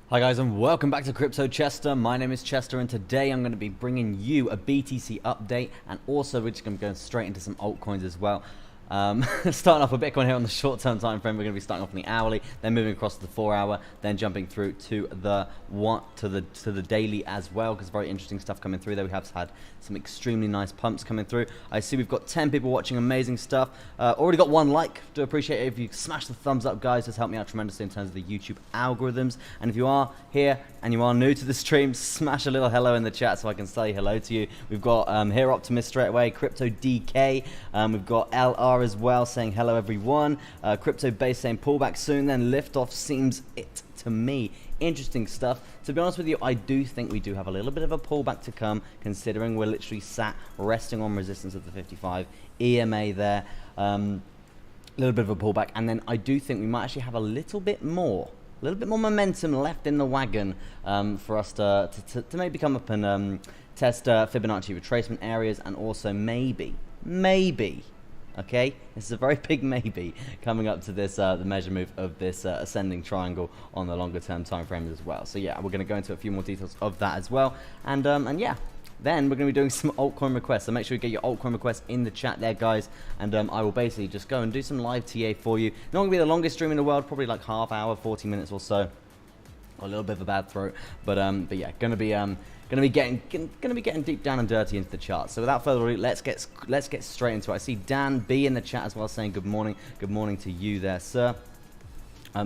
Hi guys and welcome back to Crypto Chester. My name is Chester and today I'm going to be bringing you a BTC update, and also we're just going to go straight into some altcoins as well. Starting off with Bitcoin here on the short-term time frame. We're going to be starting off on the hourly, then moving across to the 4-hour, then jumping through to the daily as well, because very interesting stuff coming through there. We have had some extremely nice pumps coming through. I see we've got 10 people watching, amazing stuff. Already got 1 like. Do appreciate it if you smash the thumbs up, guys. It's helped me out tremendously in terms of the YouTube algorithms. And if you are here and you are new to the stream, smash a little hello in the chat so I can say hello to you. We've got Here Optimist straight away, Crypto DK, we've got LR as well saying hello everyone, Crypto Base saying pullback soon, then liftoff seems it to me. Interesting stuff. To be honest with you, I do think we do have a little bit of a pullback to come, considering we're literally sat resting on resistance of the 55 EMA there. A little bit of a pullback, and then I do think we might actually have a little bit more momentum left in the wagon for us to maybe come up and test Fibonacci retracement areas, and also maybe, okay, this is a very big maybe, coming up to this the measure move of this ascending triangle on the longer term time frame as well. So yeah, we're going to go into a few more details of that as well, and yeah, then we're going to be doing some altcoin requests. So make sure you get your altcoin requests in the chat there, guys, and I will basically just go and do some live TA for you. Not going to be the longest stream in the world, probably like half hour, 40 minutes or so. A little bit of a bad throat, but yeah, going to be getting deep down and dirty into the charts. So without further ado, let's get straight into it. I see Dan B in the chat as well saying good morning to you there, sir.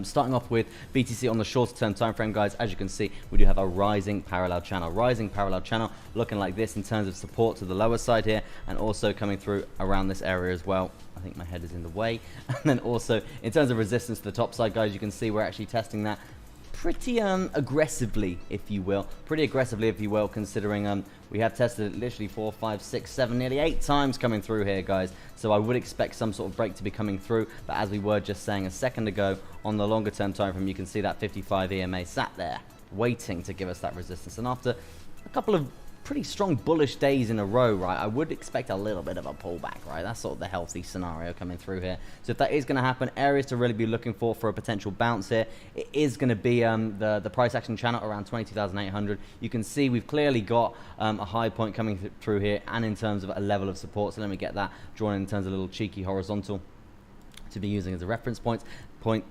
Starting off with BTC on the shorter term time frame, guys, as you can see, we do have a rising parallel channel looking like this in terms of support to the lower side here, and also coming through around this area as well. I think my head is in the way. And then also in terms of resistance to the top side, guys, you can see we're actually testing that pretty aggressively, if you will, considering we have tested it literally 4, 5, 6, 7, nearly 8 times coming through here, guys. So I would expect some sort of break to be coming through, but as we were just saying a second ago, on the longer term time frame, you can see that 55 EMA sat there waiting to give us that resistance, and after a couple of pretty strong bullish days in a row, right, I would expect a little bit of a pullback, right? That's sort of the healthy scenario coming through here. So if that is going to happen, areas to really be looking for a potential bounce here, it is going to be the price action channel around 22,800. You can see we've clearly got a high point coming through here, and in terms of a level of support. So let me get that drawn in terms of a little cheeky horizontal to be using as a reference point.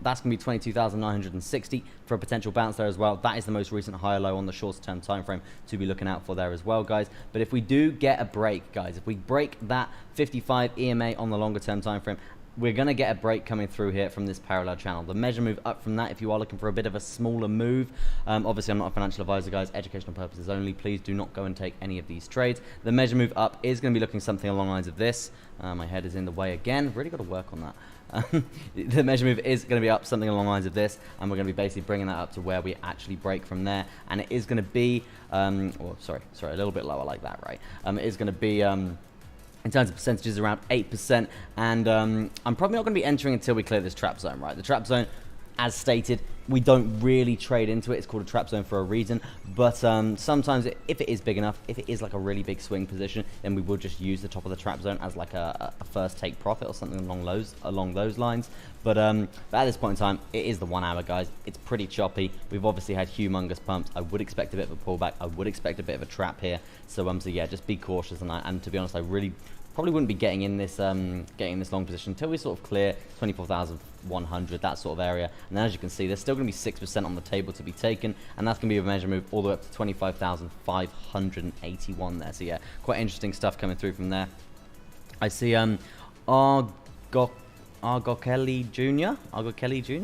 That's going to be 22,960 for a potential bounce there as well. That is the most recent high or low on the shorter term time frame to be looking out for there as well, guys. But if we do get a break, guys, if we break that 55 EMA on the longer term time frame, we're going to get a break coming through here from this parallel channel. The measure move up from that, if you are looking for a bit of a smaller move, obviously I'm not a financial advisor, guys, educational purposes only, please do not go and take any of these trades. The measure move up is going to be looking something along the lines of this. My head is in the way again, really got to work on that. The measure move is going to be up something along the lines of this, and we're going to be basically bringing that up to where we actually break from there, and it is going to be sorry, a little bit lower like that, right? It is going to be in terms of percentages around 8%, and I'm probably not going to be entering until we clear this trap zone, right? The trap zone, as stated, we don't really trade into it. It's called a trap zone for a reason, but sometimes if it is big enough, if it is like a really big swing position, then we will just use the top of the trap zone as like a first take profit or something along those lines. But at this point in time, it is the 1 hour, guys. It's pretty choppy. We've obviously had humongous pumps. I would expect a bit of a pullback. I would expect a bit of a trap here. So yeah, just be cautious. And to be honest, I really probably wouldn't be getting in this long position until we sort of clear 24,100, that sort of area. And then as you can see, there's still going to be 6% on the table to be taken, and that's going to be a measure move all the way up to 25,581 there. So yeah, quite interesting stuff coming through from there. I see Kelly Jr.,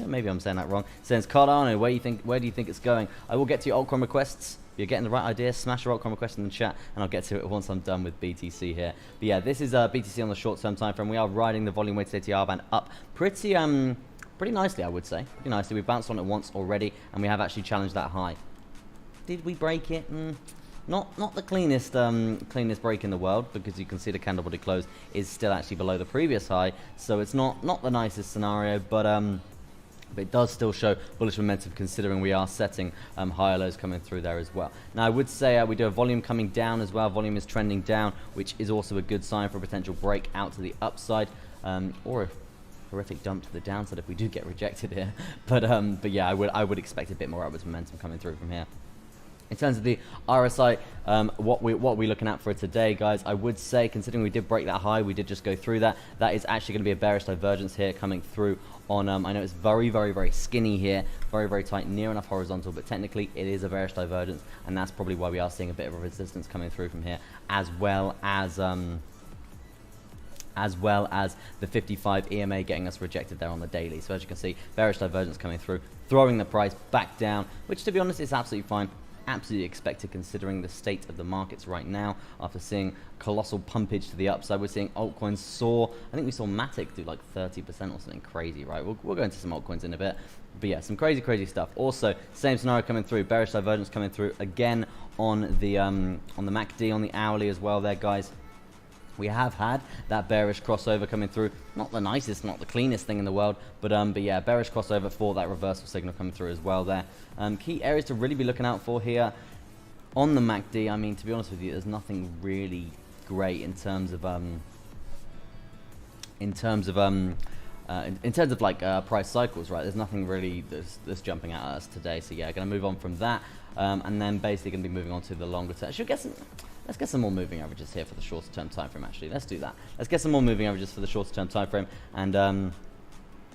maybe I'm saying that wrong, says, Cardano, where do you think it's going? I will get to your altcoin requests. You're getting the right idea. Smash your altcoin request in the chat, and I'll get to it once I'm done with BTC here. But yeah, this is BTC on the short-term time frame. We are riding the volume weighted ATR band up pretty nicely, I would say. Pretty nicely. We've bounced on it once already, and we have actually challenged that high. Did we break it? Not the cleanest break in the world, because you can see the candle body close is still actually below the previous high, so it's not the nicest scenario, but it does still show bullish momentum, considering we are setting higher lows coming through there as well. Now I would say we do have volume coming down as well. Volume is trending down, which is also a good sign for a potential break out to the upside, or if horrific dump to the downside if we do get rejected here. But yeah, I would expect a bit more upwards momentum coming through from here. In terms of the RSI, what we're looking at for today, guys, I would say, considering we did break that high, we did just go through that, that is actually going to be a bearish divergence here coming through on, I know it's very, very, very skinny here, very, very tight, near enough horizontal, but technically it is a bearish divergence, and that's probably why we are seeing a bit of a resistance coming through from here, as well as the 55 EMA getting us rejected there on the daily. So as you can see, bearish divergence coming through, throwing the price back down, which to be honest is absolutely fine. Absolutely expected considering the state of the markets right now. After seeing colossal pumpage to the upside, we're seeing altcoins soar. I think we saw Matic do like 30% or something crazy, right? We'll go into some altcoins in a bit. But yeah, some crazy stuff. Also, same scenario coming through, bearish divergence coming through again on the MACD, on the hourly as well there, guys. We have had that bearish crossover coming through. Not the nicest, not the cleanest thing in the world, but yeah, bearish crossover for that reversal signal coming through as well there. Key areas to really be looking out for here on the MACD. I mean, to be honest with you, there's nothing really great in terms of like price cycles, right? There's nothing really that's jumping at us today. So yeah, going to move on from that, and then basically going to be moving on to the longer term. Let's get some more moving averages here for the shorter term time frame. Actually, let's do that. Let's get some more moving averages for the shorter term time frame, and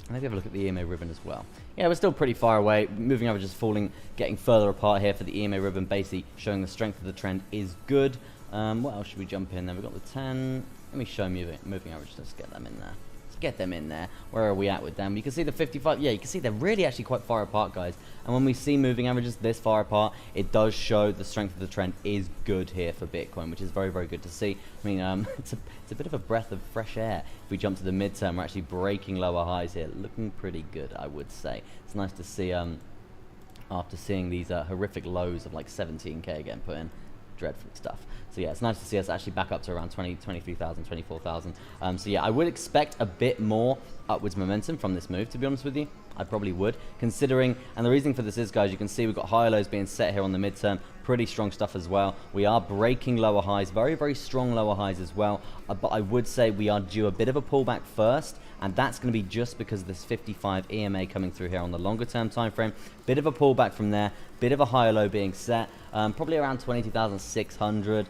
maybe have a look at the EMA ribbon as well. Yeah, we're still pretty far away. Moving averages falling, getting further apart here for the EMA ribbon, basically showing the strength of the trend is good. What else should we jump in? Then we've got the 10. Let me show moving averages. Let's get them in there. Get them in there. Where are we at with them? You can see the 55. Yeah, you can see they're really actually quite far apart, guys. And when we see moving averages this far apart, it does show the strength of the trend is good here for Bitcoin, which is very, very good to see. I mean, it's a bit of a breath of fresh air. If we jump to the midterm, we're actually breaking lower highs here, looking pretty good, I would say. It's nice to see after seeing these horrific lows of like 17k again put in. Dreadful stuff. So yeah, it's nice to see us actually back up to around 23,000, 24,000. So yeah, I would expect a bit more upwards momentum from this move, to be honest with you. I probably would, considering, and the reason for this is, guys, you can see we've got higher lows being set here on the midterm. Pretty strong stuff as well. We are breaking lower highs, very, very strong lower highs as well. But I would say we are due a bit of a pullback first, and that's going to be just because of this 55 EMA coming through here on the longer term time frame. Bit of a pullback from there, bit of a higher low being set, probably around 22,600.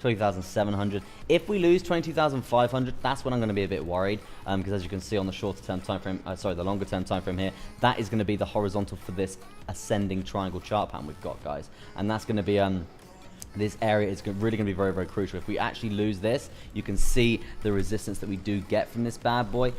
20,700. If we lose 22,500, that's when I'm going to be a bit worried, because as you can see on the shorter term time frame, the longer term time frame here, that is going to be the horizontal for this ascending triangle chart pattern we've got, guys, and that's going to be this area is really going to be very, very crucial. If we actually lose this, you can see the resistance that we do get from this bad boy.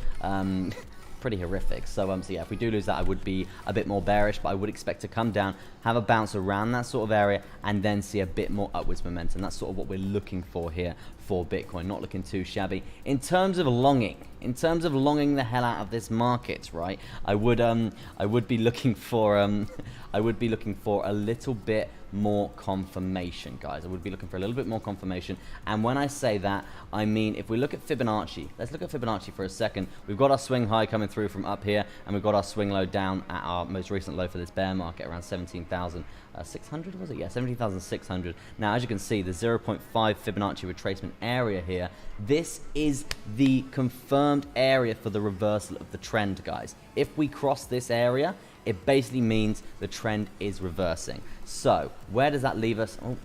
Pretty horrific. So yeah, if we do lose that, I would be a bit more bearish, but I would expect to come down, have a bounce around that sort of area, and then see a bit more upwards momentum. That's sort of what we're looking for here for Bitcoin. Not looking too shabby. In terms of longing the hell out of this market, right? I would be looking for a little bit more confirmation, guys. I would be looking for a little bit more confirmation. And when I say that, I mean, if we look at Fibonacci, let's look at Fibonacci for a second. We've got our swing high coming through from up here, and we've got our swing low down at our most recent low for this bear market, around 17,600, was it? Yeah, 17,600. Now, as you can see, the 0.5 Fibonacci retracement area here, this is the confirmed area for the reversal of the trend, guys. If we cross this area, it basically means the trend is reversing. So where does that leave us? Oh,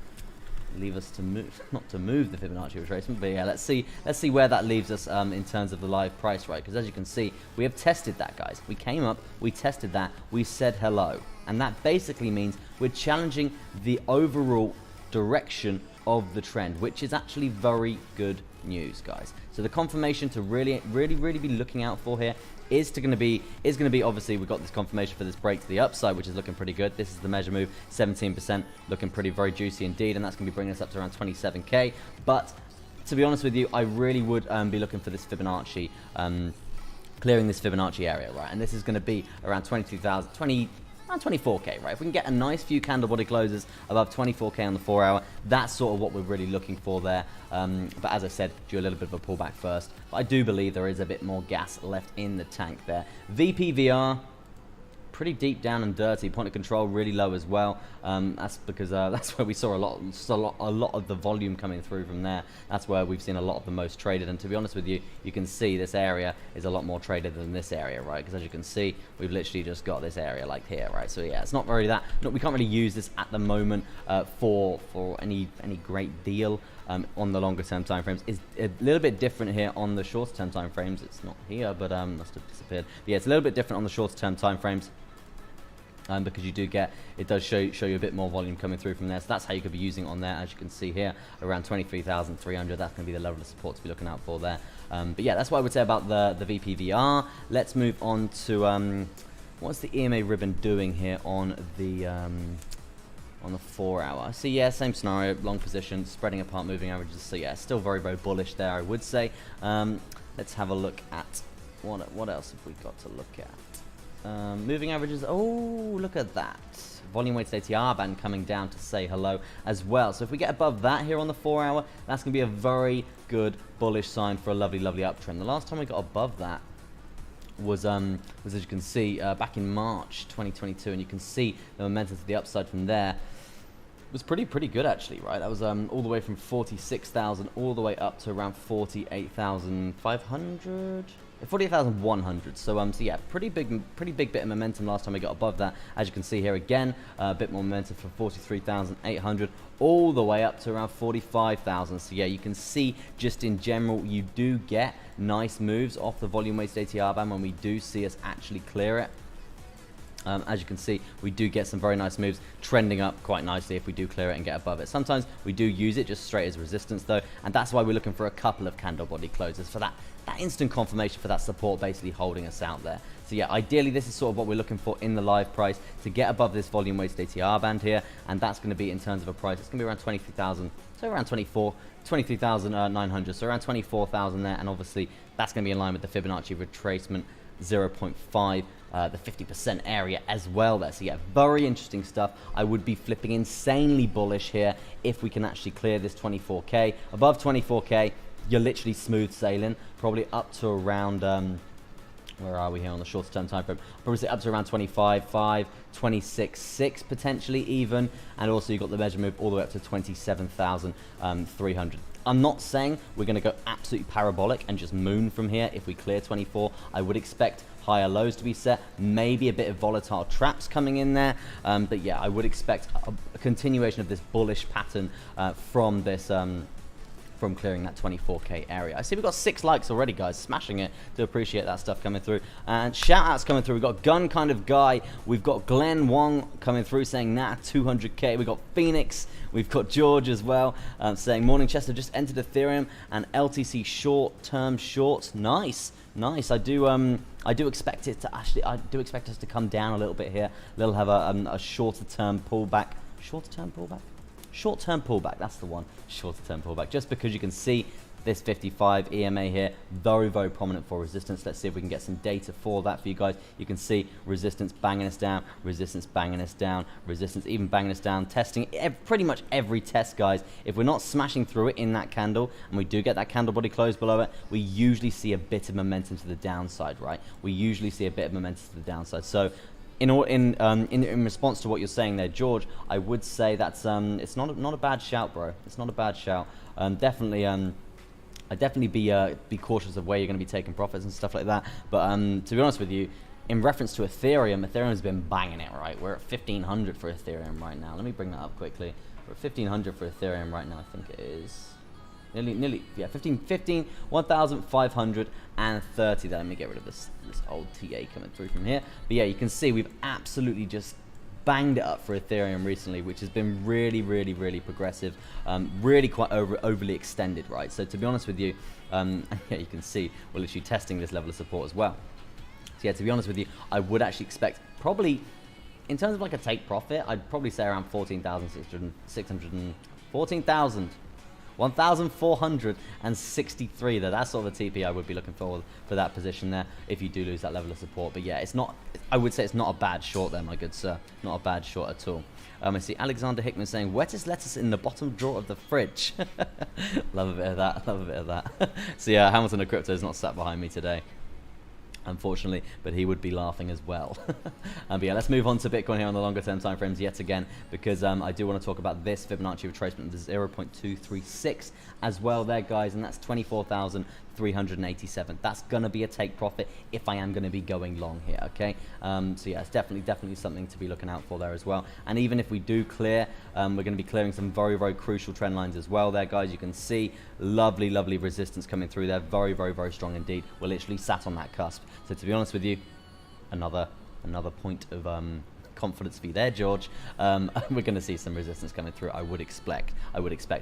leave us to move, not to move the Fibonacci retracement, but yeah, let's see where that leaves us in terms of the live price, right? Because as you can see, we have tested that, guys. We came up, we tested that, we said hello, and that basically means we're challenging the overall direction of the trend, which is actually very good news, guys. So the confirmation to really be looking out for here is going to be obviously we've got this confirmation for this break to the upside, which is looking pretty good. This is the measure move, 17%, looking pretty very juicy indeed, and that's going to be bringing us up to around 27k. But to be honest with you, I really would be looking for this Fibonacci, clearing this Fibonacci area, right? And this is going to be around 22,000, around 24k, right? If we can get a nice few candle body closes above 24k on the 4 hour, that's sort of what we're really looking for there. But as I said, do a little bit of a pullback first. But I do believe there is a bit more gas left in the tank there. VPVR, pretty deep down and dirty. Point of control really low as well. That's because that's where we saw a lot of the volume coming through from there. That's where we've seen a lot of the most traded. And to be honest with you, you can see this area is a lot more traded than this area, right? Because as you can see, we've literally just got this area like here, right? So yeah, it's not very that. We can't really use this at the moment for any great deal. On the longer term time frames. Is a little bit different here on the shorter term time frames. It's not here, but must have disappeared. But yeah, it's a little bit different on the shorter term time frames. Because you do get, it does show you a bit more volume coming through from there. So that's how you could be using it on there. As you can see here, around 23,300. That's going to be the level of support to be looking out for there. But yeah, that's what I would say about the VPVR. Let's move on to what's the EMA ribbon doing here on the 4 hour. So yeah, same scenario, long position, spreading apart moving averages. So yeah, still very, very bullish there, I would say. Let's have a look at what else have we got to look at. Moving averages. Oh, look at that. Volume weighted ATR band coming down to say hello as well. So if we get above that here on the 4 hour, that's going to be a very good bullish sign for a lovely, lovely uptrend. The last time we got above that was as you can see back in March 2022, and you can see the momentum to the upside from there was pretty good actually, right? That was all the way from 46,000 all the way up to around 48,500, 48,100. So yeah, pretty big bit of momentum last time we got above that. As you can see here again, a bit more momentum from 43,800 all the way up to around 45,000. So yeah, you can see just in general, you do get nice moves off the volume weighted ATR band when we do see us actually clear it. As you can see, we do get some very nice moves trending up quite nicely if we do clear it and get above it. Sometimes we do use it just straight as resistance though, and that's why we're looking for a couple of candle body closes for that instant confirmation for that support basically holding us out there. So yeah, ideally this is sort of what we're looking for in the live price, to get above this volume weighted ATR band here, and that's going to be in terms of a price, it's going to be around 23,000, so around 23,900, so around 24,000 there, and obviously that's going to be in line with the Fibonacci retracement 0.5, the 50% area as well there. So yeah, very interesting stuff. I would be flipping insanely bullish here if we can actually clear this 24k. Above 24k, you're literally smooth sailing, probably up to around where are we here on the shorter term time frame? Probably say up to around 25.5, 26.6 potentially even, and also you've got the measure move all the way up to 27,300. I'm not saying we're going to go absolutely parabolic and just moon from here if we clear 24. I would expect higher lows to be set, maybe a bit of volatile traps coming in there, but yeah, I would expect a continuation of this bullish pattern from this from clearing that 24k area. I see we've got 6 likes already, guys. Smashing it. Do appreciate that stuff coming through. And shout outs coming through. We've got Gun Kind of Guy. We've got Glenn Wong coming through saying nah, 200k. We've got Phoenix. We've got George as well saying morning Chester, just entered Ethereum and LTC short-term shorts. Nice. Nice. I do expect it to actually, I do expect us to come down a little bit here. We'll have a shorter term pullback. Shorter term pullback? Short-term pullback, that's the one. Shorter-term pullback, just because you can see this 55 EMA here, very, very prominent for resistance. Let's see if we can get some data for that for you guys. You can see resistance banging us down, resistance banging us down, resistance even banging us down, testing pretty much every test, guys. If we're not smashing through it in that candle, and we do get that candle body close below it, we usually see a bit of momentum to the downside, right? We usually see a bit of momentum to the downside. So in response to what you're saying there, George, I would say that's it's not a bad shout, bro. It's not a bad shout. Definitely I'd definitely be cautious of where you're going to be taking profits and stuff like that. But to be honest with you, in reference to Ethereum, Ethereum's been banging it, right? We're at 1,500 for Ethereum right now. Let me bring that up quickly. We're at 1,500 for Ethereum right now. I think it is nearly, yeah, 1,530 there. Let me get rid of this old TA coming through from here. But yeah, you can see we've absolutely just banged it up for Ethereum recently, which has been really, really, really progressive, really quite overly extended, right? So to be honest with you, yeah, you can see we're literally testing this level of support as well. So yeah, to be honest with you, I would actually expect probably, in terms of like a take profit, I'd probably say around 1,463 there. That's sort of the TP I would be looking for that position there if you do lose that level of support. But yeah, it's not, I would say it's not a bad short there, my good sir. Not a bad short at all. I see Alexander Hickman saying, wettest lettuce in the bottom drawer of the fridge. Love a bit of that, love a bit of that. So yeah, Hamilton of Crypto is not sat behind me today. unfortunately, but he would be laughing as well. But yeah, let's move on to Bitcoin here on the longer term time frames yet again, because I do want to talk about this Fibonacci retracement of the 0.236 as well there, guys, and that's 24,387. That's going to be a take profit if I am going to be going long here, okay? So yeah, it's definitely something to be looking out for there as well. And even if we do clear, we're going to be clearing some very crucial trend lines as well there, guys. You can see lovely resistance coming through there, very strong indeed. We're literally sat on that cusp. So to be honest with you, another point of confidence for you there, George. We're going to see some resistance coming through. I would expect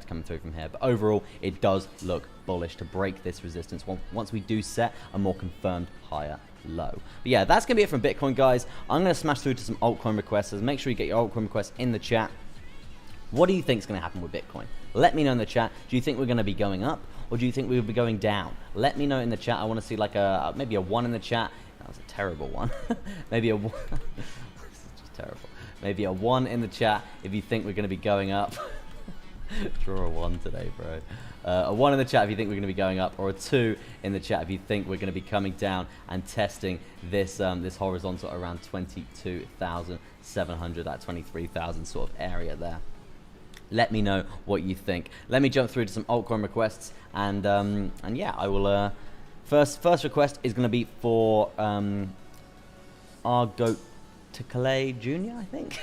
coming through from here. But overall, it does look bullish to break this resistance once we do set a more confirmed higher low. But yeah, that's going to be it from Bitcoin, guys. I'm going to smash through to some altcoin requests. So make sure you get your altcoin requests in the chat. What do you think is going to happen with Bitcoin? Let me know in the chat. Do you think we're going to be going up, or do you think we will be going down? Let me know in the chat. I want to see like maybe a 1 in the chat. That was a terrible one. Maybe a 1. This is just terrible. Maybe a 1 in the chat if you think we're going to be going up. Draw a 1 today, bro. A 1 in the chat if you think we're going to be going up, or a 2 in the chat if you think we're going to be coming down and testing this this horizontal around 22,700, that 23,000 sort of area there. Let me know what you think. Let me jump through to some altcoin requests, and yeah, I will. First request is going to be for Argo Calais Jr., I think.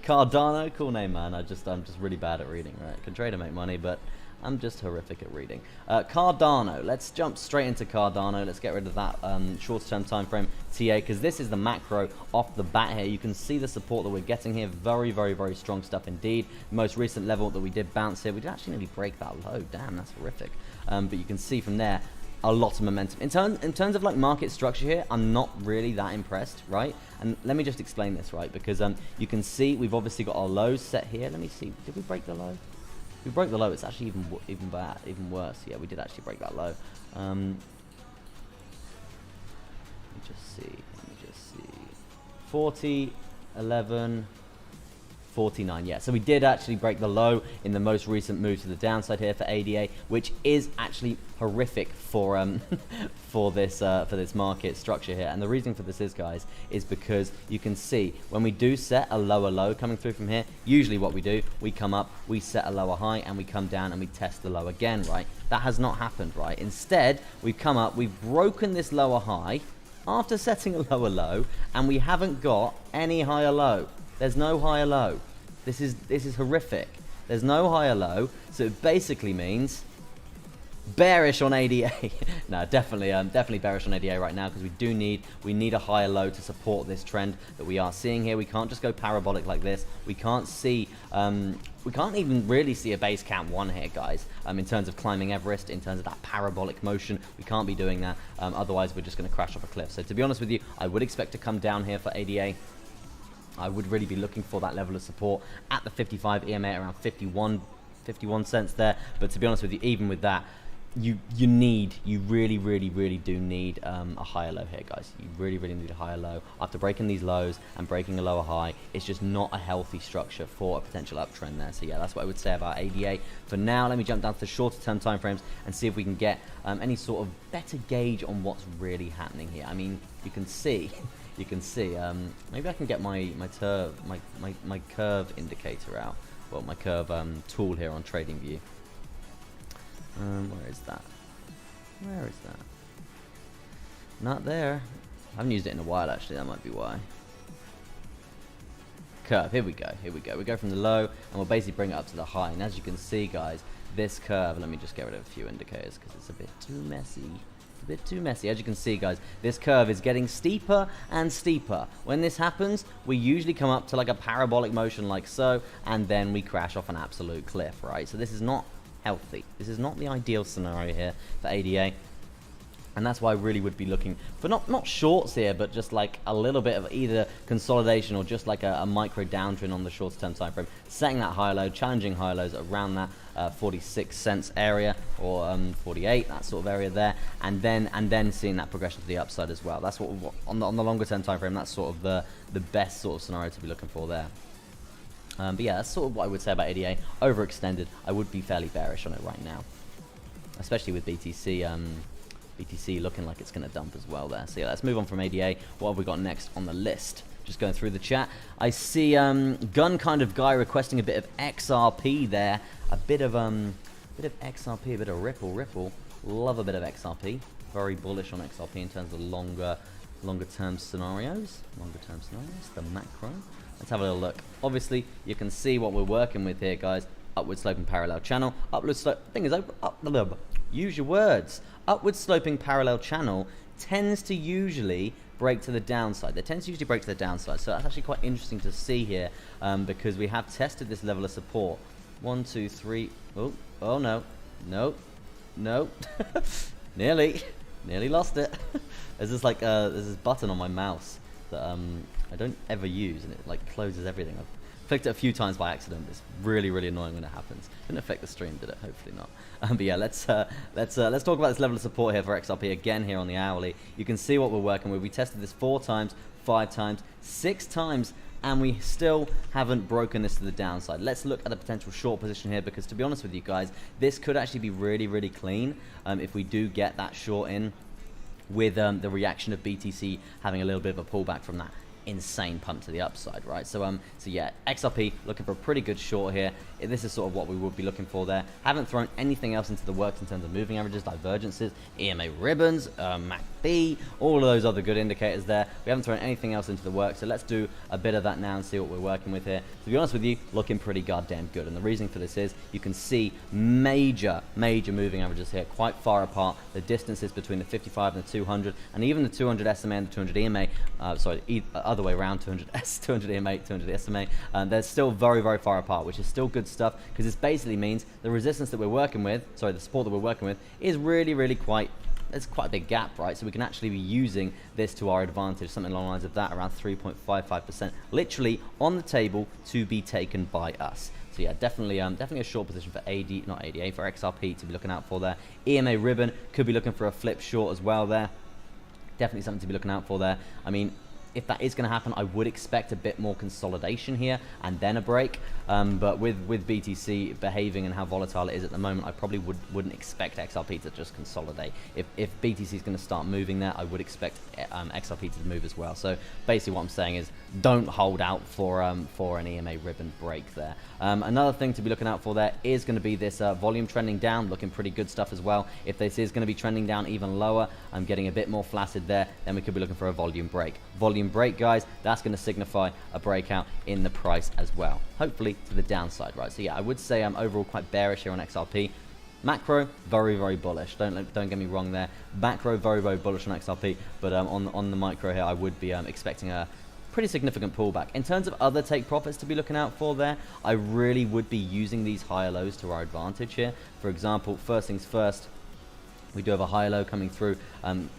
Cardano, cool name, man. I'm just really bad at reading, right? Can trade and make money, but I'm just horrific at reading. Cardano, let's jump straight into Cardano. Let's get rid of that shorter term time frame TA, because this is the macro off the bat here. You can see the support that we're getting here. Very strong stuff indeed. Most recent level that we did bounce here, we did actually nearly break that low. Damn, that's horrific. But you can see from there a lot of momentum. In terms of like market structure here, I'm not really that impressed, right? And let me just explain this, right? Because you can see we've obviously got our lows set here. Let me see. Did we break the low? We broke the low. It's actually even worse. Yeah, we did actually break that low. Let me just see. 40, 11, 49. Yeah, so we did actually break the low in the most recent move to the downside here for ADA, which is actually horrific for for this market structure here. And the reason for this is, guys, is because you can see when we do set a lower low coming through from here, usually what we do, we come up, we set a lower high, and we come down and we test the low again, right? That has not happened, right? Instead, we've come up, we've broken this lower high after setting a lower low, and we haven't got any higher low. There's no higher low. This is horrific. There's no higher low, so it basically means bearish on ADA. No, definitely bearish on ADA right now, because we need a higher low to support this trend that we are seeing here. We can't just go parabolic like this. We can't see we can't even really see a base count 1 here, guys. In terms of climbing Everest, in terms of that parabolic motion, we can't be doing that. Otherwise, we're just going to crash off a cliff. So to be honest with you, I would expect to come down here for ADA. I would really be looking for that level of support at the 55 EMA around 51 cents there. But to be honest with you, even with that, you really do need a higher low here, guys. You really need a higher low. After breaking these lows and breaking a lower high, it's just not a healthy structure for a potential uptrend there. So yeah, that's what I would say about ADA. For now, let me jump down to the shorter term time frames and see if we can get any sort of better gauge on what's really happening here. I mean, you can see maybe I can get my curve indicator out. Well, my curve tool here on TradingView. Where is that? Not there. I haven't used it in a while, actually. That might be why. Curve. Here we go. We go from the low, and we'll basically bring it up to the high. And as you can see, guys, this curve. Let me just get rid of a few indicators because it's a bit too messy. As you can see, guys, this curve is getting steeper and steeper. When this happens, we usually come up to like a parabolic motion like so, and then we crash off an absolute cliff, right? So this is not healthy. This is not the ideal scenario here for ADA. And that's why I really would be looking for not shorts here, but just like a little bit of either consolidation or just like a micro downtrend on the shorter term time frame, setting that high low, challenging high lows around that 46 cents area or 48, that sort of area there, and then seeing that progression to the upside as well. That's what on the longer term time frame. That's sort of the best sort of scenario to be looking for there. But yeah, that's sort of what I would say about ADA. Overextended, I would be fairly bearish on it right now, especially with BTC. BTC looking like it's going to dump as well there. So yeah, let's move on from ADA. What have we got next on the list? Just going through the chat, I see Gun Kind of Guy requesting a bit of XRP there, a bit of XRP, a bit of Ripple. Love a bit of XRP. Very bullish on XRP in terms of longer term scenarios. The macro. Let's have a little look. Obviously, you can see what we're working with here, guys. Upward sloping parallel channel. Upward slope. Thing is, use your words. Upward sloping parallel channel tends to usually break to the downside. They tend to usually break to the downside. So that's actually quite interesting to see here, because we have tested this level of support. 1, 2, 3. Oh no, nearly lost it. There's this there's this button on my mouse that I don't ever use, and it like closes everything. I've clicked it a few times by accident. It's really annoying when it happens. Didn't affect the stream, did it? Hopefully not. But yeah, let's talk about this level of support here for XRP again here on the hourly. You can see what we're working with. We tested this 4 times, 5 times, 6 times, and we still haven't broken this to the downside. Let's look at a potential short position here, because to be honest with you guys, this could actually be really clean if we do get that short in with the reaction of BTC having a little bit of a pullback from that insane pump to the upside, right? So yeah, XRP looking for a pretty good short here. This is sort of what we would be looking for there. Haven't thrown anything else into the works in terms of moving averages, divergences, EMA ribbons, MACD, all of those other good indicators there. We haven't thrown anything else into the works, so let's do a bit of that now and see what we're working with here. To be honest with you, looking pretty goddamn good, and the reason for this is you can see major moving averages here, quite far apart. The distances between the 55 and the 200, and even the 200 SMA and the 200 EMA, other way around, 200 EMA, 200 SMA, they're still very far apart, which is still good stuff, because this basically means the resistance that we're working with, the support that we're working with, is really quite, it's quite a big gap, right? So we can actually be using this to our advantage, something along the lines of that, around 3.55%, literally on the table to be taken by us. So yeah, definitely a short position for not ADA, for XRP to be looking out for there. EMA ribbon, could be looking for a flip short as well there. Definitely something to be looking out for there. I mean, if that is going to happen, I would expect a bit more consolidation here and then a break. But with BTC behaving and how volatile it is at the moment, I probably wouldn't expect XRP to just consolidate. If BTC is going to start moving there, I would expect XRP to move as well. So basically what I'm saying is don't hold out for an EMA ribbon break there. Another thing to be looking out for there is going to be this volume trending down, looking pretty good stuff as well. If this is going to be trending down even lower, I'm getting a bit more flaccid there, then we could be looking for a volume break. Volume break, guys, that's going to signify a breakout in the price as well, hopefully to the downside, right? So yeah, I would say I'm overall quite bearish here on XRP. Macro, very very bullish. Don't get me wrong there. Macro, very very bullish on XRP, but on the micro here, I would be expecting a pretty significant pullback. In terms of other take profits to be looking out for there, I really would be using these higher lows to our advantage here. For example, first things first, we do have a high low coming through.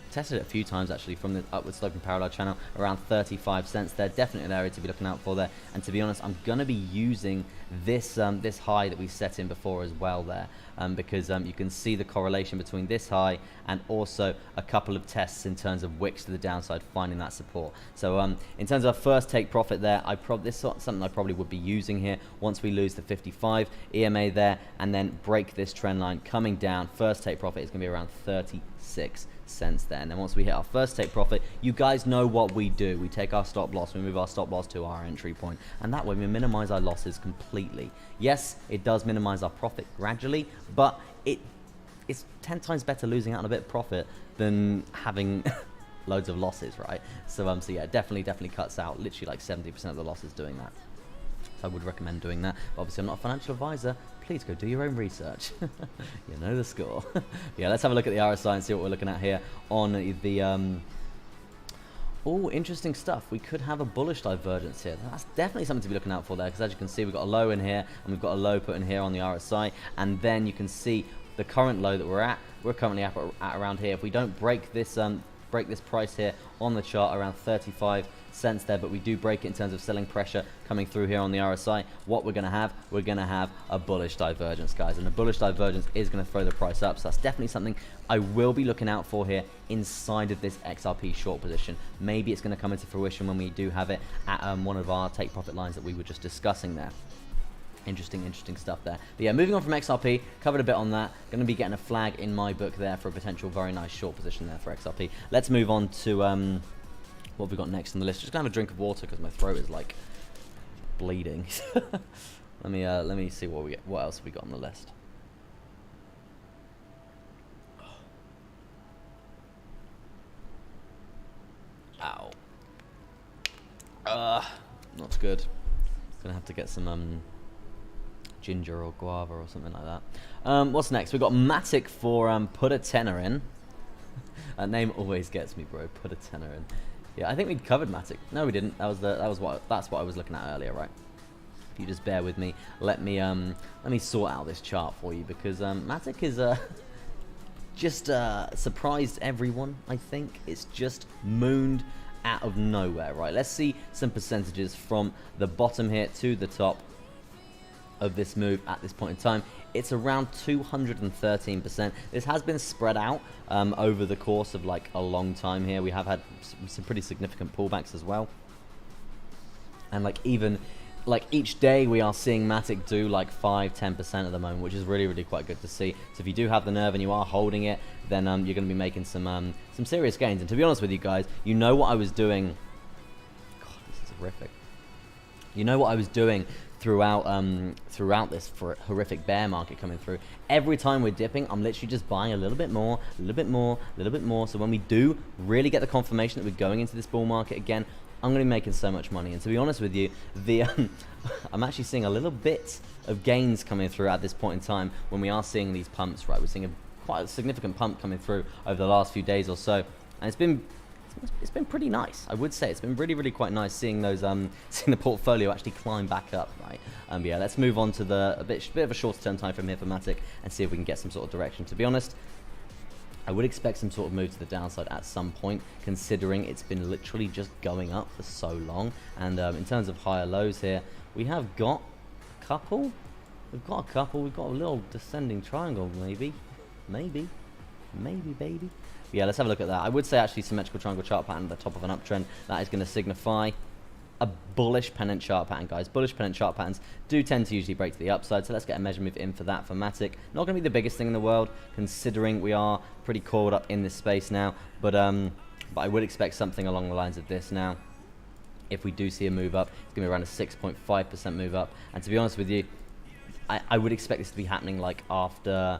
Tested it a few times actually from the upward sloping parallel channel, around 35 cents there. Definitely an area to be looking out for there. And to be honest, I'm going to be using this this high that we set in before as well there, because you can see the correlation between this high and also a couple of tests in terms of wicks to the downside, finding that support. So in terms of our first take profit there, this is something I probably would be using here once we lose the 55 EMA there and then break this trend line coming down. First take profit is going to be around 36 cents there, and then once we hit our first take profit, you guys know what we do. We take our stop loss, we move our stop loss to our entry point, and that way we minimize our losses completely. Yes, it does minimize our profit gradually, but it's 10 times better losing out on a bit of profit than having loads of losses, right? So yeah, definitely cuts out literally like 70% of the losses doing that. So I would recommend doing that. But obviously, I'm not a financial advisor. Please go do your own research. You know the score. Yeah, let's have a look at the RSI and see what we're looking at here on the... Oh, interesting stuff. We could have a bullish divergence here. That's definitely something to be looking out for there, because as you can see, we've got a low in here, and we've got a low put in here on the RSI, and then you can see the current low that we're at. We're currently at around here. If we don't break this price here on the chart around 35 cents there, but we do break it in terms of selling pressure coming through here on the RSI, what we're going to have a bullish divergence, guys, and the bullish divergence is going to throw the price up. So that's definitely something I will be looking out for here inside of this XRP short position. Maybe it's going to come into fruition when we do have it at one of our take profit lines that we were just discussing there. Interesting stuff there. But yeah, moving on from XRP, covered a bit on that. Going to be getting a flag in my book there for a potential very nice short position there for XRP. Let's move on to what have we got next on the list. Just gonna have a drink of water because my throat is like bleeding. let me see what else we got on the list. Ow. Not good. Gonna have to get some ginger or guava or something like that. What's next? We've got Matic for put a tenner in. That name always gets me, bro. Put a tenner in. Yeah, I think we covered Matic. No, we didn't. That's what I was looking at earlier, right? If you just bear with me, let me sort out this chart for you because Matic is just surprised everyone. I think it's just mooned out of nowhere, right? Let's see some percentages from the bottom here to the top of this move at this point in time. It's around 213%. This has been spread out over the course of like a long time here. We have had some pretty significant pullbacks as well, and like even like each day we are seeing Matic do like 5-10% at the moment, which is really quite good to see. So if you do have the nerve and you are holding it, then you're going to be making some serious gains. And to be honest with you guys, you know what I was doing. God, this is horrific. You know what I was doing throughout this horrific bear market coming through. Every time we're dipping, I'm literally just buying a little bit more, a little bit more, a little bit more. So when we do really get the confirmation that we're going into this bull market again, I'm going to be making so much money. And to be honest with you, I'm actually seeing a little bit of gains coming through at this point in time when we are seeing these pumps, right? We're seeing quite a significant pump coming through over the last few days or so, and it's been pretty nice. I would say it's been really quite nice seeing those seeing the portfolio actually climb back up, right? But yeah, let's move on to a bit of a shorter term time frame here for Matic and see if we can get some sort of direction. To be honest, I would expect some sort of move to the downside at some point, considering it's been literally just going up for so long. And in terms of higher lows here, we have got a couple. We've got a little descending triangle, maybe, baby. Yeah, let's have a look at that. I would say actually symmetrical triangle chart pattern at the top of an uptrend. That is going to signify a bullish pennant chart pattern, guys. Bullish pennant chart patterns do tend to usually break to the upside, so let's get a measure move in for that for Matic. Not going to be the biggest thing in the world, considering we are pretty caught up in this space now, but I would expect something along the lines of this now. If we do see a move up, it's going to be around a 6.5% move up, and to be honest with you, I would expect this to be happening like after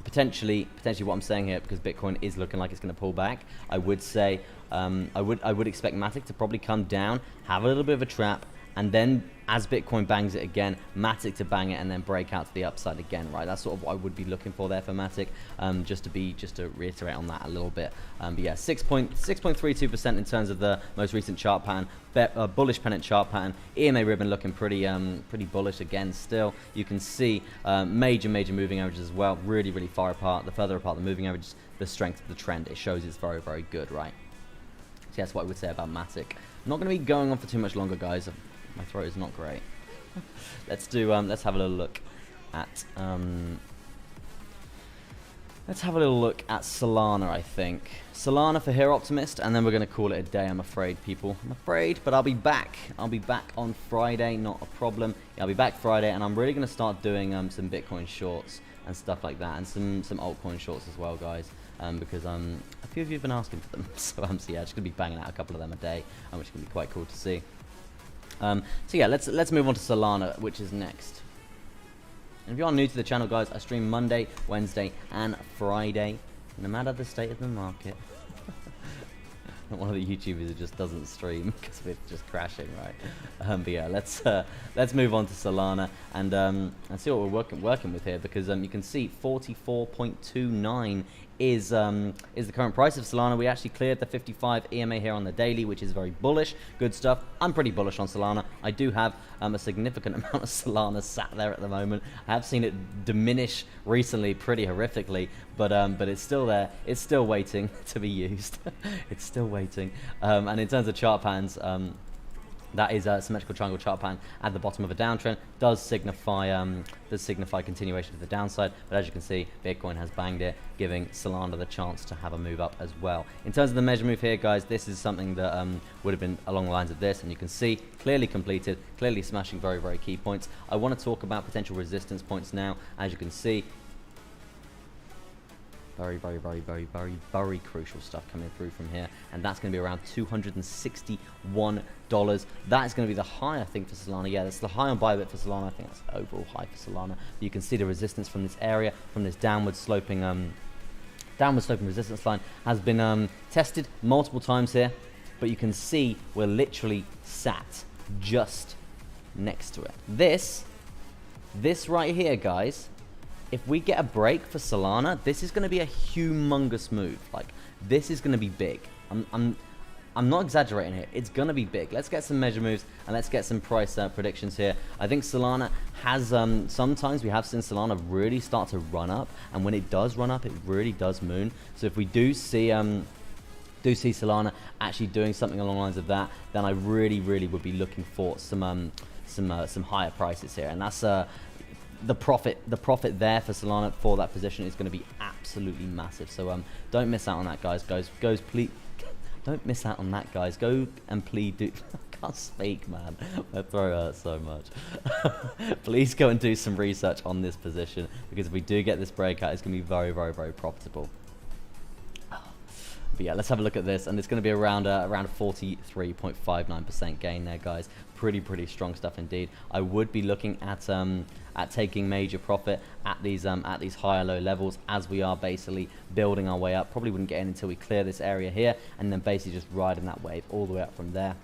potentially what I'm saying here, because Bitcoin is looking like it's going to pull back. I would say I would expect Matic to probably come down, have a little bit of a trap, and then as Bitcoin bangs it again, Matic to bang it and then break out to the upside again, right? That's sort of what I would be looking for there for Matic, just to reiterate on that a little bit. But yeah, 6.32% in terms of the most recent chart pattern, bullish pennant chart pattern. EMA ribbon looking pretty bullish again. Still, you can see major moving averages as well, really far apart. The further apart the moving averages, the strength of the trend, it shows it's very good, right? So that's what I would say about Matic. I'm not going to be going on for too much longer, guys. My throat is not great. Let's have a little look at Solana, I think. Solana for Hero Optimist, and then we're going to call it a day, I'm afraid, people. I'm afraid, but I'll be back. I'll be back on Friday, not a problem. Yeah, I'll be back Friday, and I'm really going to start doing some Bitcoin shorts and stuff like that, and some altcoin shorts as well, guys. Because a few of you have been asking for them. So yeah, just going to be banging out a couple of them a day, which is going to be quite cool to see. So yeah, let's move on to Solana, which is next. And if you are new to the channel, guys, I stream Monday, Wednesday, and Friday, no matter the state of the market. Not one of the YouTubers who just doesn't stream because we're just crashing, right? But yeah, let's move on to Solana and see what we're working with here, because you can see 44.29 is the current price of Solana. We actually cleared the 55 EMA here on the daily, which is very bullish. Good stuff. I'm pretty bullish on Solana. I do have a significant amount of Solana sat there at the moment. I have seen it diminish recently pretty horrifically, but it's still there. It's still waiting to be used. It's still waiting. And in terms of chart patterns, That is a symmetrical triangle chart pattern at the bottom of a downtrend. Does signify continuation to the downside, but as you can see, Bitcoin has banged it, giving Solana the chance to have a move up as well. In terms of the measure move here, guys, this is something that would have been along the lines of this, and you can see clearly completed, clearly smashing very, very key points. I want to talk about potential resistance points now. As you can see, very, very, very, very, very, very crucial stuff coming through from here, and that's going to be around $261. That is going to be the high, I think, for Solana. Yeah, that's the high on Bybit for Solana. I think that's the overall high for Solana. But you can see the resistance from this area, from this downward sloping resistance line, has been tested multiple times here. But you can see we're literally sat just next to it. This right here, guys. If we get a break for Solana, this is going to be a humongous move. Like, this is going to be big. I'm not exaggerating here. It's going to be big. Let's get some measure moves and let's get some price predictions here. I think Solana has, sometimes we have seen Solana really start to run up, and when it does run up, it really does moon. So if we do see Solana actually doing something along the lines of that, then I really, really would be looking for some higher prices here, and that's the profit there for Solana for that position is going to be absolutely massive. So don't miss out on that, guys. Please don't miss out on that, guys. Go and please do. I can't speak, man. My throat hurts so much. Please go and do some research on this position, because if we do get this breakout, it's going to be very, very, very profitable. But yeah, let's have a look at this, and it's going to be around a 43.59% gain there, guys. Pretty strong stuff indeed. I would be looking at taking major profit at these higher low levels, as we are basically building our way up. Probably wouldn't get in until we clear this area here, and then basically just riding that wave all the way up from there.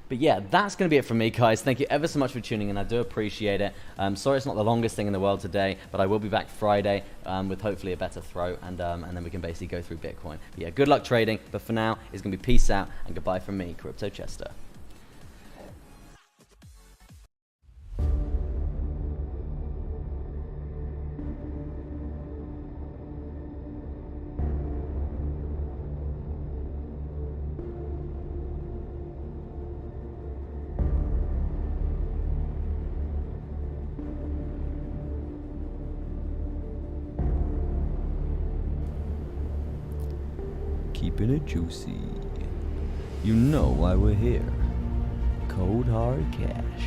But yeah, that's going to be it from me, guys. Thank you ever so much for tuning in. I do appreciate it. Sorry it's not the longest thing in the world today, but I will be back Friday with hopefully a better throw, and then we can basically go through Bitcoin. But yeah, good luck trading. But for now, it's going to be peace out and goodbye from me, Crypto Chester. Keeping it juicy. You know why we're here. Cold hard cash.